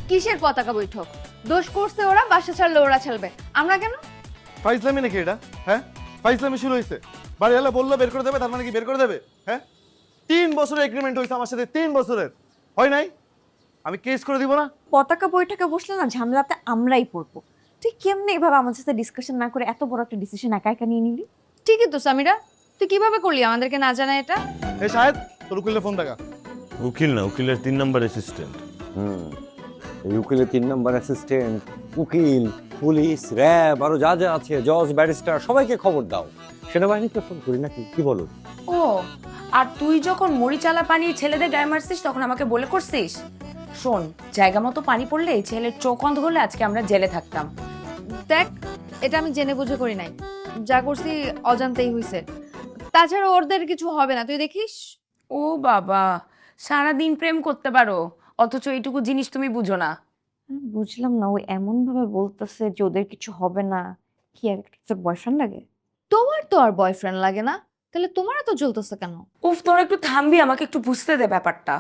কিসের পতাকা বৈঠক? দোষ করছে ওরা, বাসা ছাড়লে ওরা ছাড়বে, আমরা কেন? ফাইজলামি নাকি এটা? হ্যাঁ, ফাইজলামি শুরু হয়েছে। বাড়িওয়ালা বললো বের করে দেবে, তার মানে কি বের করে দেবে? হ্যাঁ, 3 বছরের এগ্রিমেন্ট হয়েছে আমার সাথে, 3 বছরের হয় নাই? আমি কেস করে দিব না? পতাকা বৈঠকে বসলে না ঝামেলাতে আমরাই পড়বো। তুই কেমনে এভাবে আমার সাথে ডিসকাশন না করে এত বড় একটা ডিসিশন একা একা নিয়ে নিলি? ঠিকই তো সামিরা, তুই কিভাবে করলি আমাদেরকে না জানা এটা? এই শাহেদ, তোর উকিলের ফোন দেখা। উকিল না, উকিলের 3 নম্বর অ্যাসিস্ট্যান্ট। এই উকিলের 3 নম্বর অ্যাসিস্ট্যান্ট, উকিল, পুলিশ, র্যাব, আরো যা যা আছে, জজ, ব্যারিস্টার, সবাইকে খবর দাও। সেনাবাহিনীকে ফোন করি নাকি, কি বলো? ও, আর তুই যখন মরিচালা পানি ছেলেদের গায়ে মারছিস তখন আমাকে বলে করছিস? শোন, জায়গা মতো পানি পড়লে ছেলের চোখ অন্ধ হলে আজকে আমরা জেলে থাকতাম। দেখ, এটা আমি জেনে বুঝে করি নাই, যা করছি অজান্তেই হয়েছে। তাছাড়া ওদের কিছু হবে না, তুই দেখিস। ও বাবা, সারাদিন প্রেম করতে পারো অথচ এইটুকু জিনিস তুমি বুঝো না। বুঝলাম না, ও এমন ভাবে বলতেছে যে ওদের কিছু হবে না। কি আর তোর বয়ফ্রেন্ড লাগে? তোমার তো আর বয়ফ্রেন্ড লাগে না, তাহলে তোমার এত জ্বলতেছে কেন? উফ, তোর একটু থামবি, আমাকে একটু বুঝতে দে ব্যাপারটা।